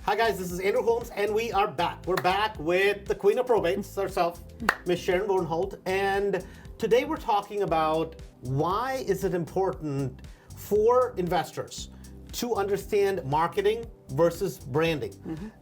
Hi guys, this is Andrew Holmes, and we are back. We're back with the Queen of Probates herself, Miss Sharon Holt, and today we're talking about why is it important for investors to understand marketing versus branding.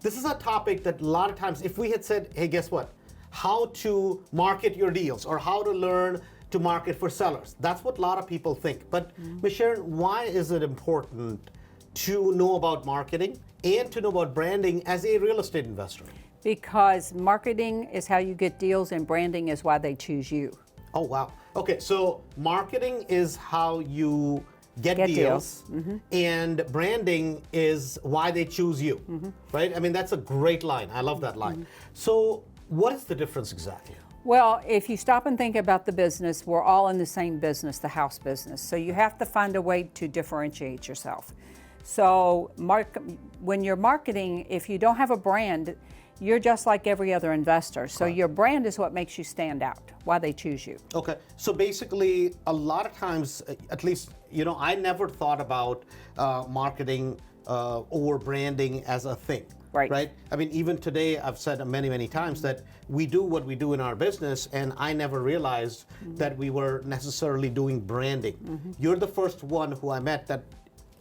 This is a topic that a lot of times, if we had said, hey, guess what? How to market your deals or how to learn to market for sellers. That's what a lot of people think. But Ms. Sharon, why is it important to know about marketing and to know about branding as a real estate investor? Because marketing is how you get deals and branding is why they choose you. Oh, wow. Okay, so marketing is how you get deals. And branding is why they choose you, right? I mean, that's a great line. I love that line. So what is the difference exactly? Well, if you stop and think about the business, we're all in the same business, the house business. So you have to find a way to differentiate yourself. So when you're marketing, if you don't have a brand, you're just like every other investor. So your brand is what makes you stand out, why they choose you. Okay, so basically a lot of times, at least, I never thought about marketing or branding as a thing. Right? I mean, even today, I've said many, many times that we do what we do in our business, and I never realized that we were necessarily doing branding. You're the first one who I met that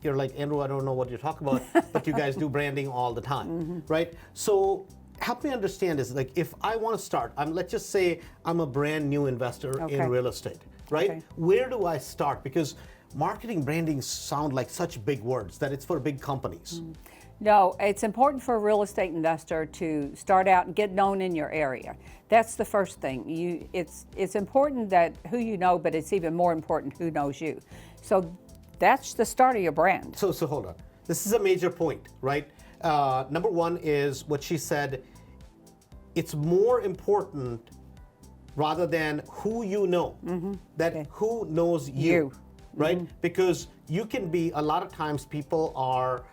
you're like, Andrew, I don't know what you're talking about, but you guys do branding all the time, right? So help me understand this. Like, if I want to start, let's just say I'm a brand new investor in real estate, right? Where do I start? Because marketing, branding sound like such big words that it's for big companies. No, it's important for a real estate investor to start out and get known in your area. That's the first thing. It's important that who you know, but it's even more important who knows you. So that's the start of your brand. So hold on. This is a major point, right? Number one is what she said. It's more important rather than who you know, that who knows you, right? Because you can be, a lot of times people are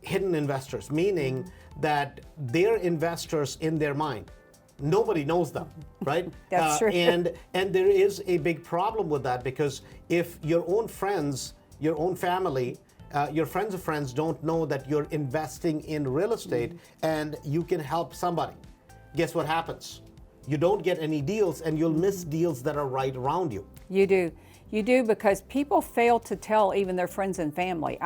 hidden investors, meaning that they're investors in their mind. Nobody knows them, right? That's true. And there is a big problem with that, because if your own friends, your own family, your friends of friends don't know that you're investing in real estate and you can help somebody, guess what happens? You don't get any deals, and you'll miss deals that are right around you. You do. You do, because people fail to tell even their friends and family.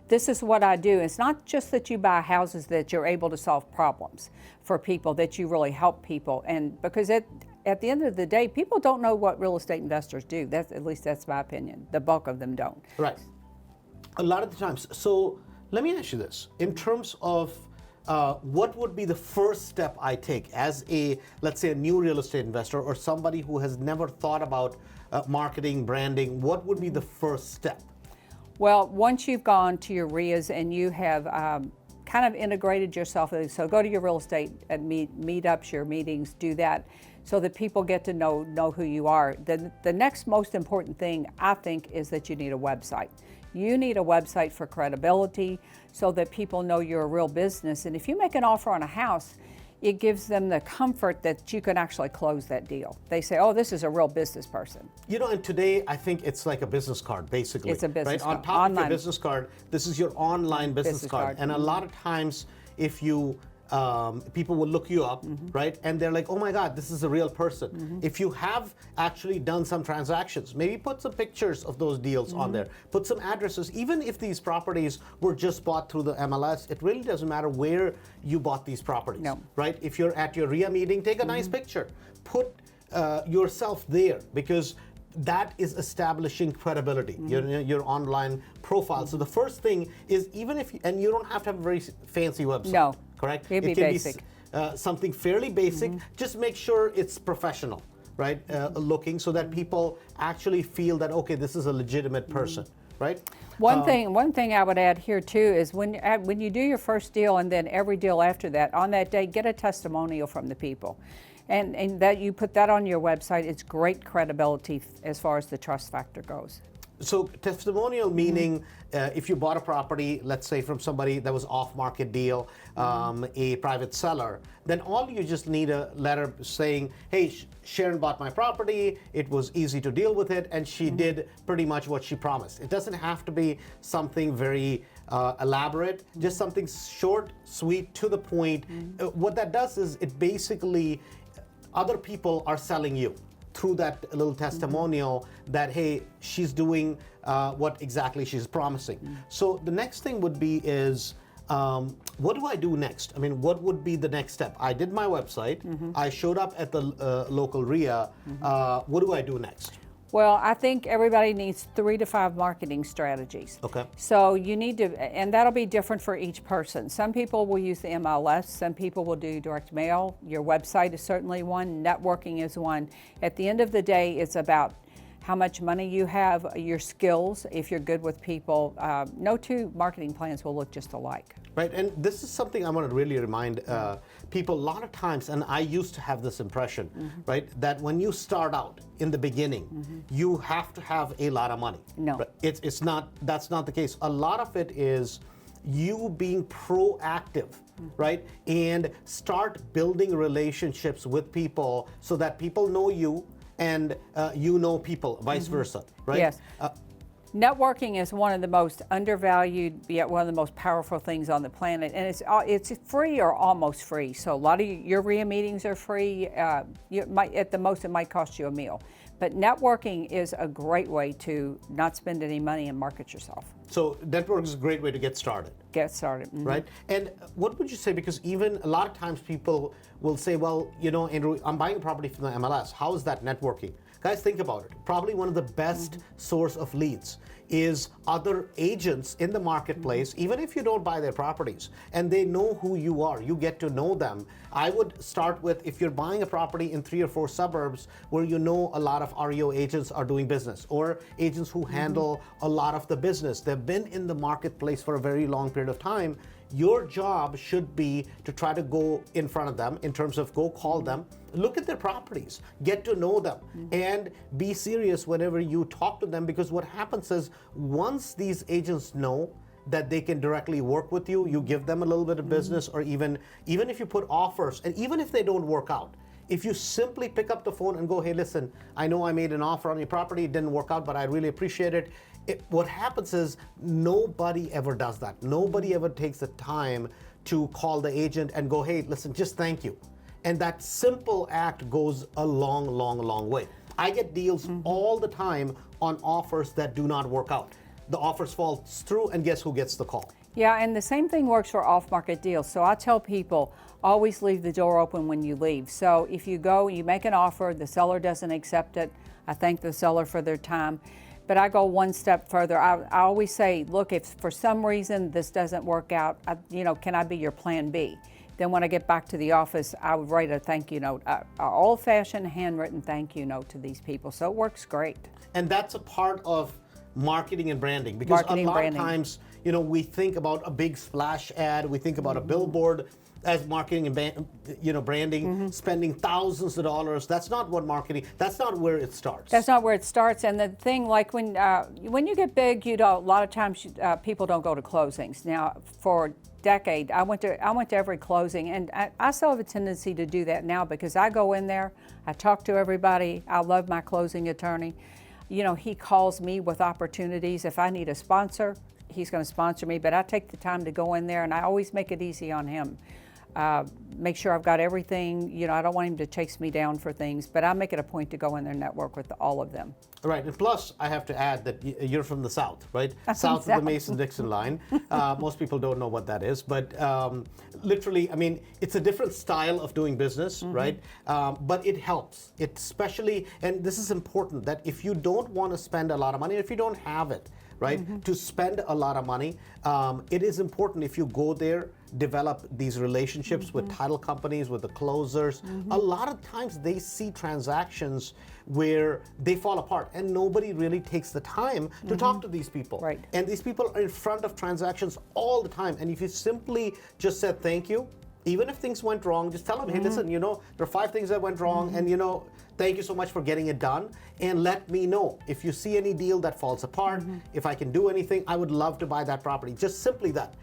This is what I do. It's not just that you buy houses that you're able to solve problems for people, that you really help people. And because at the end of the day, people don't know what real estate investors do. At least that's my opinion. The bulk of them don't. Right. A lot of the times. So let me ask you this. In terms of what would be the first step I take as let's say a new real estate investor or somebody who has never thought about marketing, branding, what would be the first step? Well, once you've gone to your RIAs and you have kind of integrated yourself, so go to your real estate meetups, your meetings, do that so that people get to know who you are. The next most important thing, I think, is that you need a website. You need a website for credibility so that people know you're a real business. And if you make an offer on a house, it gives them the comfort that you can actually close that deal. They say, oh, this is a real business person. And today I think it's like a business card, basically. It's a business card. On top of your business card, this is your online business card. And a lot of times, if you people will look you up, right? And they're like, oh my God, this is a real person. If you have actually done some transactions, maybe put some pictures of those deals on there, put some addresses. Even if these properties were just bought through the MLS, it really doesn't matter where you bought these properties, right? If you're at your RIA meeting, take a nice picture. Put yourself there, because that is establishing credibility, your online profile. So the first thing is, even if, and you don't have to have a very fancy website. No. Correct? It can be basic. Something fairly basic. Just make sure it's professional, right? Looking, so that people actually feel that, okay, this is a legitimate person, right? One thing I would add here too is when you do your first deal, and then every deal after that, on that day, get a testimonial from the people. And that you put that on your website, it's great credibility as far as the trust factor goes. So testimonial meaning if you bought a property, let's say from somebody that was off-market deal, a private seller, then all you just need a letter saying, hey, Sharon bought my property, it was easy to deal with it, and she did pretty much what she promised. It doesn't have to be something very elaborate, just something short, sweet, to the point. What that does is it basically, other people are selling you through that little testimonial that, hey, she's doing what exactly she's promising. So the next thing would be is, what do I do next? I mean, what would be the next step? I did my website. I showed up at the local RIA. What do I do next? Well, I think everybody needs 3 to 5 marketing strategies. Okay. So you need to, and that'll be different for each person. Some people will use the MLS, some people will do direct mail. Your website is certainly one, networking is one. At the end of the day, it's about how much money you have, your skills, if you're good with people. No 2 marketing plans will look just alike. Right, and this is something I want to really remind people a lot of times, and I used to have this impression, right, that when you start out in the beginning, you have to have a lot of money. No. Right? It's not, that's not the case. A lot of it is you being proactive, right, and start building relationships with people so that people know you and you know people, vice versa, right? Yes. Networking is one of the most undervalued, yet one of the most powerful things on the planet, and it's free or almost free. So a lot of your RIA meetings are free. At the most, it might cost you a meal. But networking is a great way to not spend any money and market yourself. So network is a great way to get started. Get started. Right? And what would you say, because even a lot of times people will say, well, you know, Andrew, I'm buying a property from the MLS. How is that networking? Guys, think about it. Probably one of the best source of leads is other agents in the marketplace, even if you don't buy their properties, and they know who you are. You get to know them. I would start with, if you're buying a property in 3 or 4 suburbs where you know a lot of REO agents are doing business, or agents who handle a lot of the business. They've been in the marketplace for a very long period of time. Your job should be to try to go in front of them in terms of go call them, look at their properties, get to know them, and be serious whenever you talk to them, because what happens is once these agents know that they can directly work with you, you give them a little bit of business, or even if you put offers, and even if they don't work out, if you simply pick up the phone and go, hey, listen, I know I made an offer on your property, it didn't work out, but I really appreciate it. What happens is nobody ever does that. Nobody ever takes the time to call the agent and go, hey, listen, just thank you. And that simple act goes a long, long, long way. I get deals all the time on offers that do not work out. The offers fall through, and guess who gets the call? Yeah, and the same thing works for off-market deals. So I tell people, always leave the door open when you leave. So if you go, you make an offer, the seller doesn't accept it, I thank the seller for their time. But I go one step further. I always say, look, if for some reason this doesn't work out, can I be your plan B? Then when I get back to the office, I would write a thank you note, an old-fashioned handwritten thank you note to these people. So it works great. And that's a part of marketing and branding, because a lot of times, we think about a big splash ad, we think about a billboard as marketing and branding, spending thousands of dollars. That's not what marketing, that's not where it starts. That's not where it starts. And the thing, like when you get big, a lot of times people don't go to closings. Now, for a decade, I went to every closing, and I still have a tendency to do that now, because I go in there, I talk to everybody. I love my closing attorney. He calls me with opportunities. If I need a sponsor, he's going to sponsor me, but I take the time to go in there, and I always make it easy on him. Make sure I've got everything. I don't want him to chase me down for things, but I make it a point to go in there and network with all of them. Right, and plus I have to add that you're from the South, right? South of the Mason-Dixon line. Most people don't know what that is, but literally, I mean, it's a different style of doing business, right? But it helps. It especially, and this is important, that if you don't want to spend a lot of money, if you don't have it, right, to spend a lot of money, it is important if you go there, develop these relationships with title companies, with the closers. A lot of times they see transactions where they fall apart, and nobody really takes the time to talk to these people. Right. And these people are in front of transactions all the time. And if you simply just said thank you, even if things went wrong, just tell them, hey, listen, there are 5 things that went wrong, and thank you so much for getting it done, and let me know if you see any deal that falls apart, if I can do anything. I would love to buy that property. Just simply that.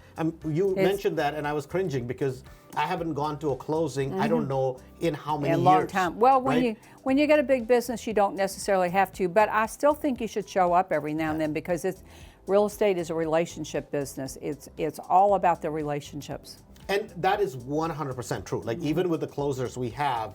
You mentioned that, and I was cringing because I haven't gone to a closing. I don't know in how many years. A long time. Well, when you get a big business, you don't necessarily have to, but I still think you should show up every now and then, because it's Real estate is a relationship business. It's all about the relationships. And that is 100% true. Like even with the closers we have,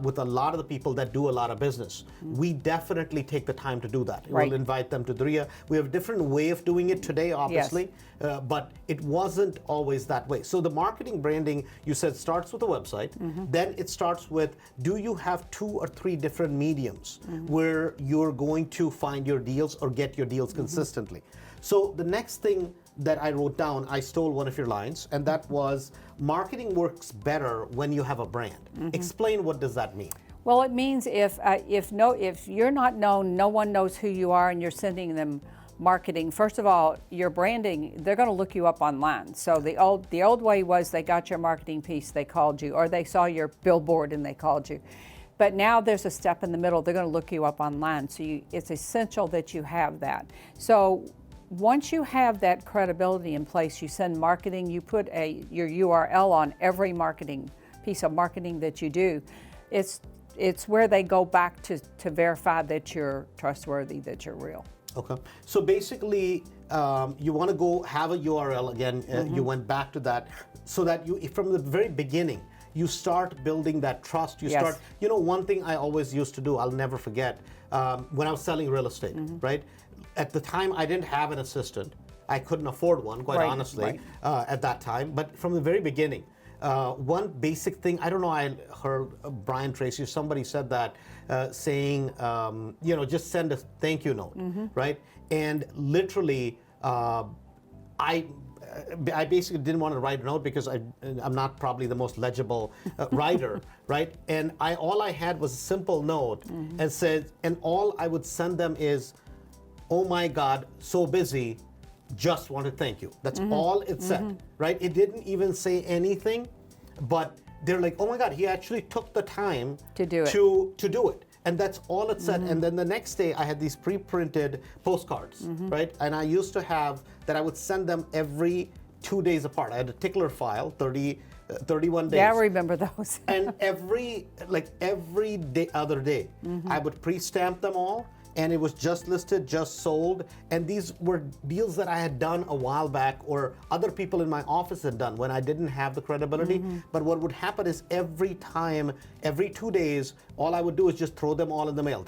with a lot of the people that do a lot of business, we definitely take the time to do that. Right. We'll invite them to the RIA. We have a different way of doing it today, obviously, but it wasn't always that way. So the marketing branding, you said, starts with a website. Then it starts with, do you have 2 or 3 different mediums where you're going to find your deals or get your deals consistently? So the next thing that I wrote down, I stole one of your lines, and that was, marketing works better when you have a brand. Explain, what does that mean? Well, it means if you're not known, no one knows who you are, and you're sending them marketing. First of all, your branding, they're going to look you up online. So the old way was they got your marketing piece, they called you, or they saw your billboard and they called you. But now there's a step in the middle. They're going to look you up online. So it's essential that you have that. So once you have that credibility in place, you send marketing, you put your URL on every marketing piece of marketing that you do. It's where they go back to verify that you're trustworthy, that you're real. Okay. So basically, you want to go have a URL again. You went back to that so that you, from the very beginning, you start building that trust. You start, you know, one thing I always used to do, I'll never forget, when I was selling real estate, right? At the time, I didn't have an assistant. I couldn't afford one, quite honestly, at that time. But from the very beginning, one basic thing, I don't know, I heard Brian Tracy, somebody said that, saying, you know, just send a thank you note, right? And literally, I basically didn't want to write a note because I'm not probably the most legible writer, right? And all I had was a simple note and said, and all I would send them is, oh my God, so busy, just want to thank you. That's all it said, right? It didn't even say anything, but they're like, oh my God, he actually took the time to do it. To do it. And that's all it said. And then the next day I had these pre-printed postcards, right? And I used to have that I would send them every 2 days apart. I had a tickler file, 31 days. Yeah, I remember those. And every day, other day, I would pre-stamp them all. And it was just listed, just sold. And these were deals that I had done a while back, or other people in my office had done when I didn't have the credibility. But what would happen is every time, every 2 days, all I would do is just throw them all in the mail,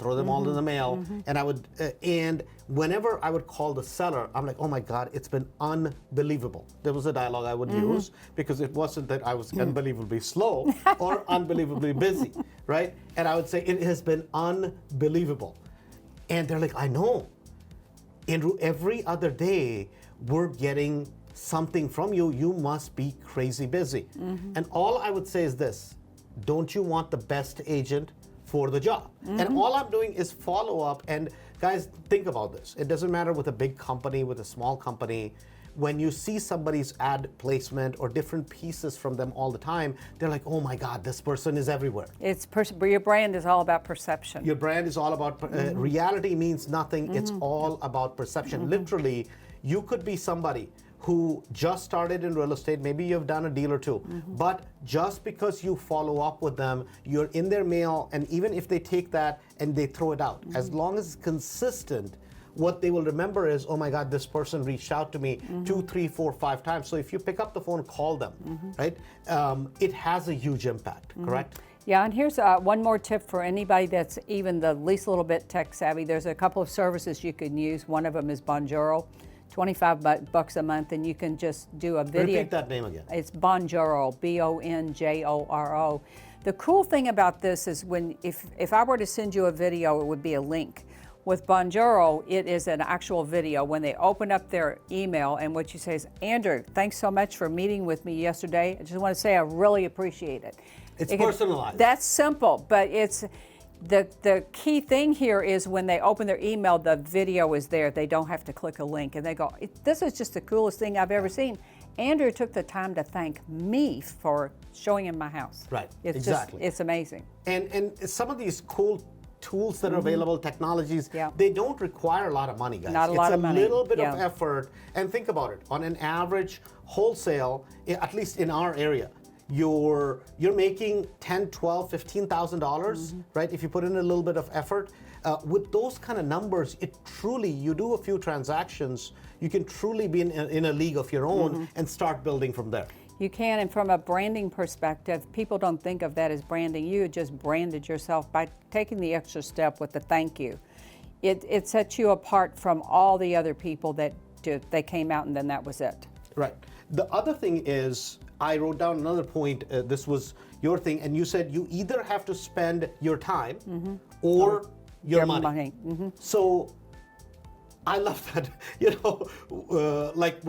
And I would, and whenever I would call the seller, I'm like, oh my God, it's been unbelievable. There was a dialogue I would use, because it wasn't that I was unbelievably slow or unbelievably busy, right? And I would say, it has been unbelievable. And they're like, I know. Andrew, every other day, we're getting something from you. You must be crazy busy. And all I would say is this: don't you want the best agent for the job? And all I'm doing is follow up. And guys, think about this. It doesn't matter with a big company, with a small company. When you see somebody's ad placement or different pieces from them all the time, they're like, oh my God, this person is everywhere. Your brand is all about perception. Your brand is all about, reality means nothing. It's all about perception. Literally, you could be somebody who just started in real estate, maybe you've done a deal or two, but just because you follow up with them, you're in their mail, and even if they take that and they throw it out, as long as it's consistent, what they will remember is, oh my God, this person reached out to me 2, 3, 4, 5 times. So if you pick up the phone, call them, right? It has a huge impact, correct? Yeah, and here's one more tip for anybody that's even the least little bit tech savvy. There's a couple of services you can use. One of them is Bonjoro, $25 a month, and you can just do a video. Repeat that name again. It's Bonjoro, Bonjoro. The cool thing about this is if I were to send you a video, it would be a link. With Bonjoro, it is an actual video. When they open up their email, and what you say is, Andrew, thanks so much for meeting with me yesterday. I just want to say I really appreciate it. It's personalized. That's simple, but it's the key thing here is when they open their email, the video is there. They don't have to click a link, and they go, this is just the coolest thing I've ever seen. Andrew took the time to thank me for showing him my house. Right, it's exactly. It's amazing. And some of these cool tools that are available, technologies, they don't require a lot of money, guys. Not a lot of money. It's a little bit of effort. And think about it. On an average wholesale, at least in our area, you're making $10,000, $12,000, $15,000, right? If you put in a little bit of effort. with those kind of numbers, it truly, you do a few transactions, you can truly be in a league of your own and start building from there. You can, and from a branding perspective, people don't think of that as branding. You had just branded yourself by taking the extra step with the thank you. It sets you apart from all the other people that they came out and then that was it. Right. The other thing is, I wrote down another point, this was your thing, and you said you either have to spend your time or your money. So I love that, like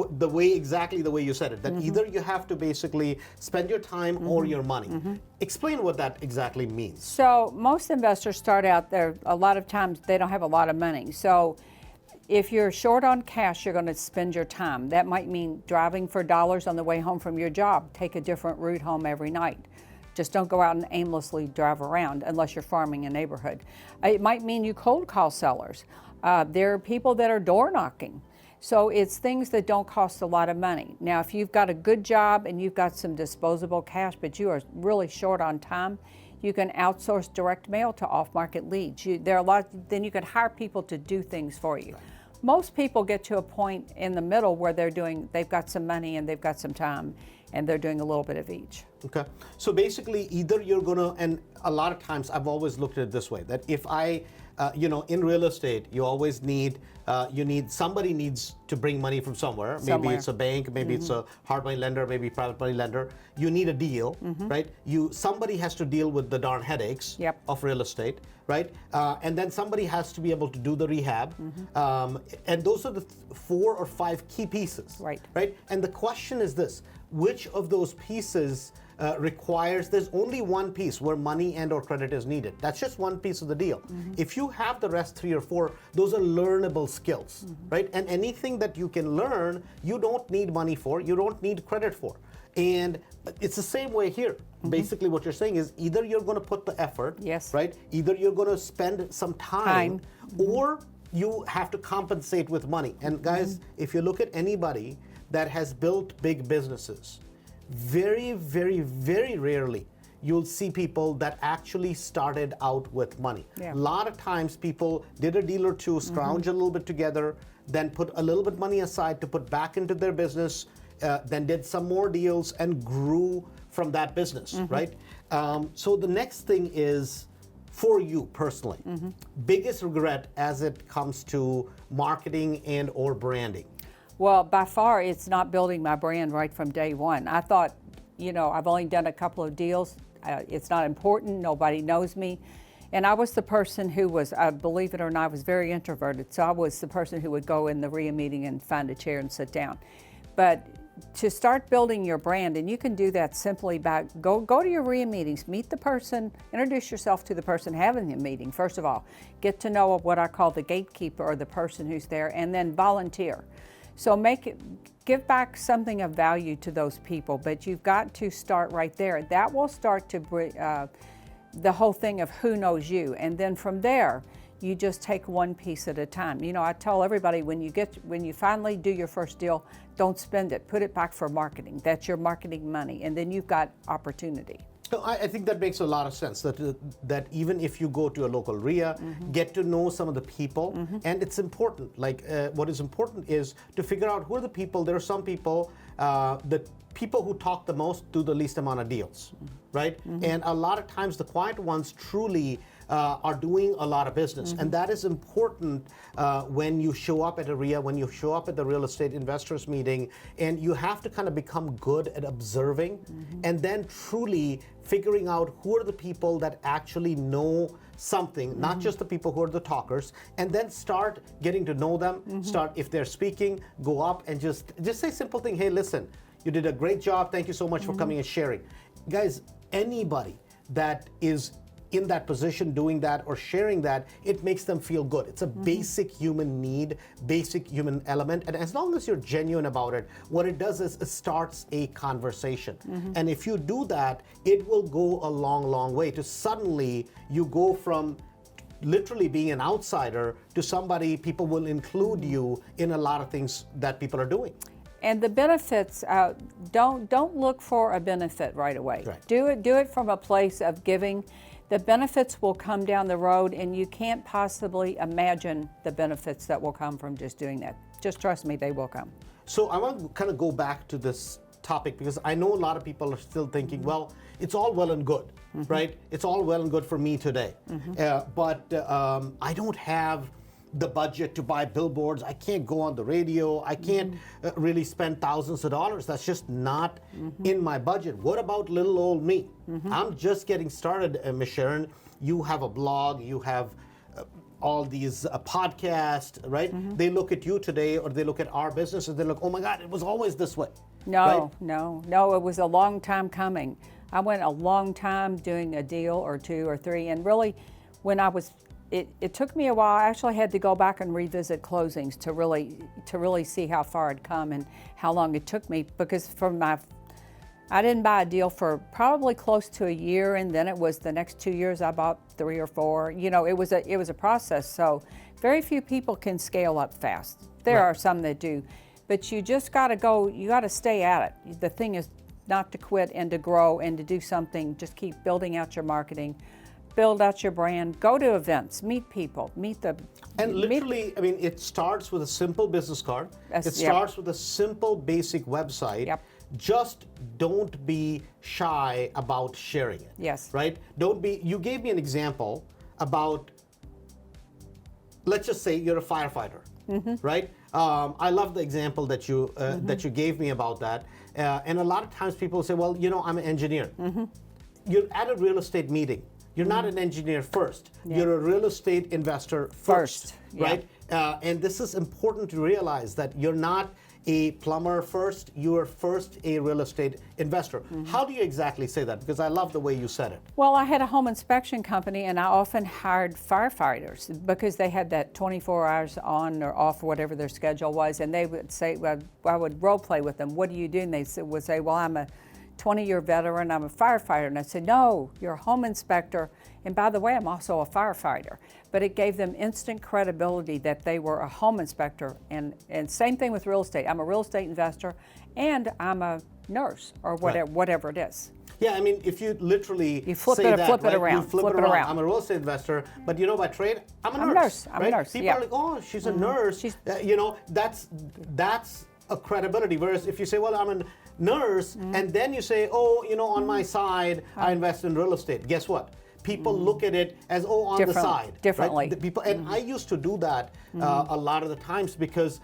exactly the way you said it, that either you have to basically spend your time or your money. Explain what that exactly means. So most investors start out there, a lot of times they don't have a lot of money. So if you're short on cash, you're going to spend your time. That might mean driving for dollars on the way home from your job. Take a different route home every night. Just don't go out and aimlessly drive around unless you're farming a neighborhood. It might mean you cold call sellers. There are people that are door knocking. So it's things that don't cost a lot of money. Now, if you've got a good job and you've got some disposable cash, but you are really short on time, you can outsource direct mail to off-market leads. Then you could hire people to do things for you. Most people get to a point in the middle where they've got some money and they've got some time, and they're doing a little bit of each. Okay. So basically, either you're gonna, and a lot of times I've always looked at it this way, that if I, in real estate, you always need, somebody needs to bring money from somewhere. Maybe it's a bank, maybe it's a hard money lender, maybe private money lender. You need a deal, right? Somebody has to deal with the darn headaches of real estate, right? And then somebody has to be able to do the rehab. And those are the 4 or 5 key pieces, right? And the question is this: which of those pieces there's only one piece where money and or credit is needed. That's just one piece of the deal. If you have the rest 3 or 4, those are learnable skills, right? And anything that you can learn, you don't need money for, you don't need credit for. And it's the same way here. Basically what you're saying is either you're going to put the effort, right? Either you're going to spend some time. Or you have to compensate with money. And guys, if you look at anybody that has built big businesses, very, very, very rarely you'll see people that actually started out with money. A lot of times people did a deal or two, scrounge a little bit together, then put a little bit money aside to put back into their business, then did some more deals and grew from that business, right? So the next thing is, for you personally, biggest regret as it comes to marketing and or branding? Well, by far, it's not building my brand right from day one. I thought, I've only done a couple of deals. It's not important. Nobody knows me. And I was the person who was, believe it or not, I was very introverted. So I was the person who would go in the RIA meeting and find a chair and sit down. But to start building your brand, and you can do that simply by go to your RIA meetings, meet the person, introduce yourself to the person having the meeting. First of all, get to know what I call the gatekeeper or the person who's there, and then volunteer. So give back something of value to those people, but you've got to start right there. That will start to bring the whole thing of who knows you, and then from there, you just take one piece at a time. I tell everybody when you finally do your first deal, don't spend it. Put it back for marketing. That's your marketing money, and then you've got opportunity. So I think that makes a lot of sense, that even if you go to a local RIA, get to know some of the people, and it's important. Like what is important is to figure out who are the people. There are some people, the people who talk the most do the least amount of deals, right? And a lot of times the quiet ones truly are doing a lot of business. And that is important when you show up at a RIA, when you show up at the real estate investors meeting, and you have to kind of become good at observing and then truly figuring out who are the people that actually know something, not just the people who are the talkers, and then start getting to know them. Start, if they're speaking, go up and just say simple thing. Hey, listen, you did a great job. Thank you so much for coming and sharing. Guys, anybody that is in that position doing that or sharing that, it makes them feel good. It's a basic human need, basic human element. And as long as you're genuine about it, what it does is it starts a conversation. And if you do that, it will go a long, long way to suddenly you go from literally being an outsider to somebody, people will include you in a lot of things that people are doing. And the benefits, don't look for a benefit right away. Do it from a place of giving. The benefits will come down the road, and you can't possibly imagine the benefits that will come from just doing that. Just trust me, they will come. So I want to kind of go back to this topic because I know a lot of people are still thinking, well, it's all well and good, right? It's all well and good for me today, but I don't have the budget to buy billboards. I can't go on the radio. I can't really spend thousands of dollars. That's just not in my budget. What about little old me? I'm just getting started, Ms. Sharon. You have a blog. You have all these podcasts, right? They look at you today, or they look at our business, and they look, oh my God, it was always this way. No, right? no, it was a long time coming. I went a long time doing a deal or two or three, and really, when I was, it took me a while. I actually had to go back and revisit closings to really see how far I'd come and how long it took me, because I didn't buy a deal for probably close to a year, and then it was the next 2 years I bought 3 or 4. You know, it was a process. So very few people can scale up fast. There are some that do, but you just got to go. You got to stay at it. The thing is not to quit and to grow and to do something. Just keep building out your marketing, build out your brand, go to events, meet people, And literally, I mean, it starts with a simple business card. It starts with a simple, basic website. Yep. Just don't be shy about sharing it. Yes. Right? Don't be, you gave me an example about, let's just say you're a firefighter, right? I love the example that you gave me about that. And a lot of times people say, well, you know, I'm an engineer. You're at a real estate meeting. You're not an engineer first. You're a real estate investor first. Right? And this is important to realize, that you're not a plumber first, you are first a real estate investor. How do you exactly say that? Because I love the way you said it. Well, I had a home inspection company, and I often hired firefighters because they had that 24 hours on or off, whatever their schedule was, and they would say, well, I would role play with them. What do you do? And they would say, well, I'm a 20-year veteran, I'm a firefighter. And I said, no, you're a home inspector, and by the way, I'm also a firefighter. But it gave them instant credibility that they were a home inspector. And same thing with real estate. I'm a real estate investor, and I'm a nurse, or whatever it is. Yeah, I mean, if you literally flip it around. You flip it around. I'm a real estate investor, but you know, by trade, I'm a nurse. I'm a nurse. People are like, oh, she's a nurse. You know, that's a credibility. Whereas if you say, well, I'm a nurse, and then you say, oh, you know, on my side, I invest in real estate. Guess what? People look at it as, oh, on the side. Differently. Right? The people, and I used to do that a lot of the times, because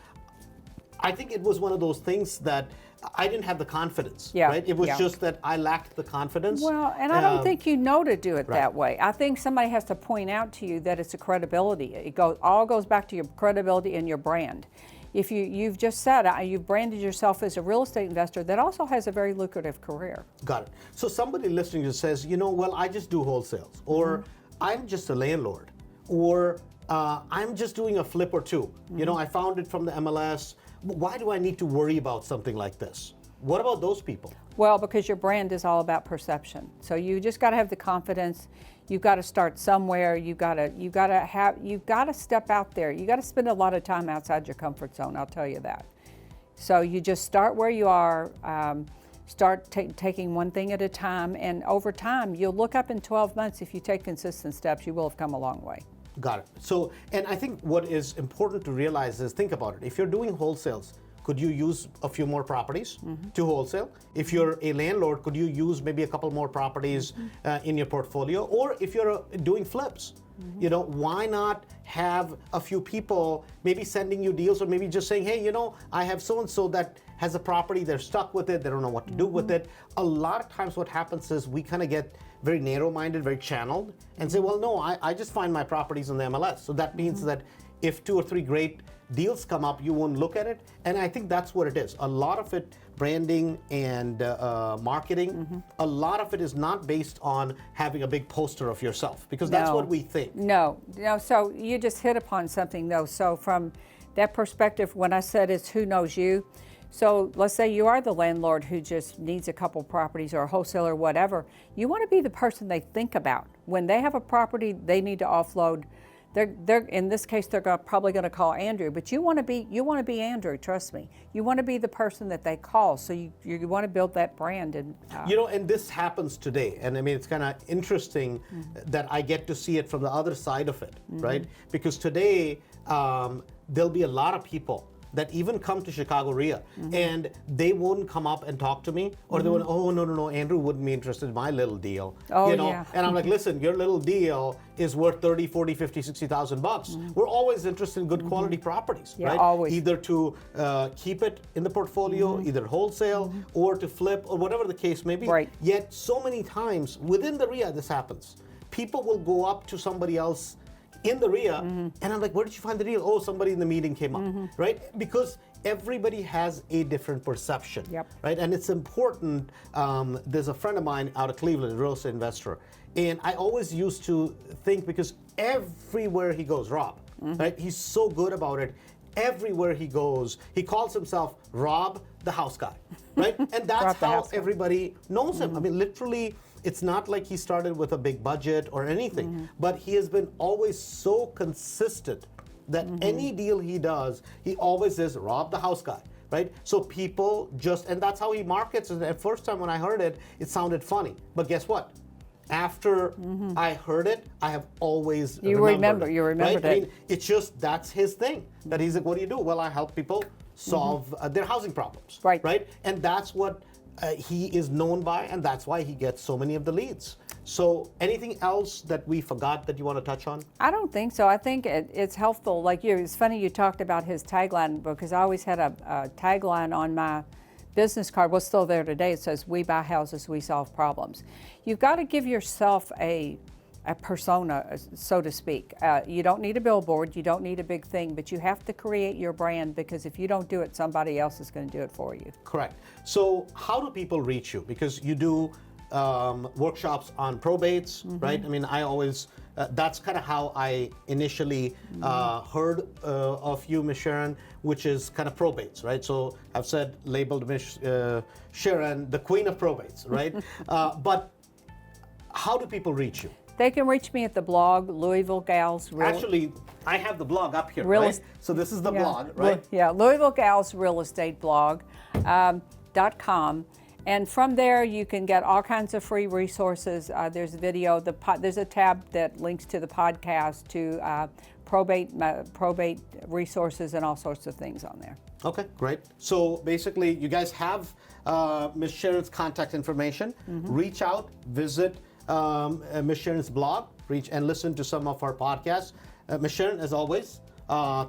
I think it was one of those things that I didn't have the confidence. Right? It was just that I lacked the confidence. Well, and I don't think you know to do it that way. I think somebody has to point out to you that it's a credibility. It all goes back to your credibility and your brand. If you've just said, you've branded yourself as a real estate investor that also has a very lucrative career. Got it. So somebody listening just says, you know, well, I just do wholesales, or I'm just a landlord, or I'm just doing a flip or two. You know, I found it from the MLS. Why do I need to worry about something like this? What about those people? Well, because your brand is all about perception. So you just got to have the confidence. You've got to start somewhere. You got to step out there. You got to spend a lot of time outside your comfort zone. I'll tell you that. So you just start where you are. Start taking one thing at a time, and over time, you'll look up in 12 months. If you take consistent steps, you will have come a long way. Got it. So, and I think what is important to realize is, think about it. If you're doing wholesales, could you use a few more properties to wholesale? If you're a landlord, could you use maybe a couple more properties in your portfolio? Or if you're doing flips, you know, why not have a few people maybe sending you deals, or maybe just saying, hey, you know, I have so-and-so that has a property, they're stuck with it, they don't know what to do with it. A lot of times what happens is we kind of get very narrow-minded, very channeled, and say, well, no, I just find my properties on the MLS. So that means that if 2 or 3 great deals come up, you won't look at it. And I think that's what it is. A lot of it, branding and marketing, a lot of it is not based on having a big poster of yourself, because that's what we think. No, so you just hit upon something though. So from that perspective, when I said it's who knows you, so let's say you are the landlord who just needs a couple properties, or a wholesaler, whatever. You want to be the person they think about. When they have a property they need to offload, they're in this case they're probably going to call Andrew, but you want to be Andrew. Trust me, you want to be the person that they call. So you want to build that brand. And and this happens today, and I mean it's kind of interesting that I get to see it from the other side of it, right? Because today there'll be a lot of people that even come to Chicago RIA and they won't come up and talk to me, or they won't, oh, no, Andrew wouldn't be interested in my little deal. Oh, yeah. And I'm like, listen, your little deal is worth 30, 40, 50, 60,000 bucks. We're always interested in good quality properties, right? Always. Either to keep it in the portfolio, either wholesale or to flip or whatever the case may be. Right. Yet so many times within the RIA this happens. People will go up to somebody else in the RIA, and I'm like, where did you find the deal? Oh, somebody in the meeting came up, right? Because everybody has a different perception, right? And it's important. There's a friend of mine out of Cleveland, a real estate investor, and I always used to think, because everywhere he goes, Rob, right? He's so good about it. Everywhere he goes, he calls himself Rob the House Guy, right? And that's how everybody knows him. I mean, literally, it's not like he started with a big budget or anything, but he has been always so consistent that any deal he does, he always says, Rob the House Guy, right? So people just, and that's how he markets it. At first time when I heard it, it sounded funny. But guess what? After I heard it, I have always remembered you remembered right? it. I mean, it's just, that's his thing. That he's like, what do you do? Well, I help people solve their housing problems, right? And that's what he is known by, and that's why he gets so many of the leads. So anything else that we forgot that you want to touch on? I don't think so. I think it's helpful. Like it's funny you talked about his tagline, because I always had a tagline on my business card. What's still there today? It says, "We buy houses, we solve problems." You've got to give yourself a persona, so to speak. You don't need a billboard, you don't need a big thing, but you have to create your brand, because if you don't do it, somebody else is going to do it for you. Correct. So how do people reach you? Because you do workshops on probates, right? I mean, I always, that's kind of how I initially heard of you, Ms. Sharon, which is kind of probates, right? So I've labeled Ms. Sharon the queen of probates, right? But how do people reach you? They can reach me at the blog, Louisville Gals. Actually, I have the blog up here, right? So this is the blog, right? Yeah, Louisville Gals Real Estate Blog .com. And from there, you can get all kinds of free resources. There's a video, there's a tab that links to the podcast, to probate resources, and all sorts of things on there. Okay, great. So basically, you guys have Ms. Sharon's contact information. Reach out, visit Ms. Sharon's blog, reach and listen to some of our podcasts. Ms. Sharon, as always,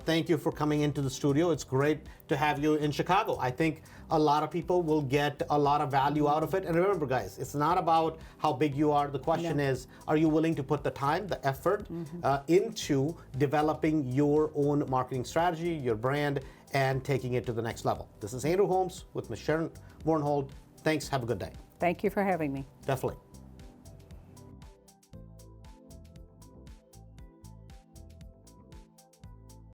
thank you for coming into the studio. It's great to have you in Chicago. I think a lot of people will get a lot of value out of it. And remember, guys, it's not about how big you are. The question is, are you willing to put the time, the effort into developing your own marketing strategy, your brand, and taking it to the next level? This is Andrew Holmes with Ms. Sharon Warnhold. Thanks. Have a good day. Thank you for having me. Definitely.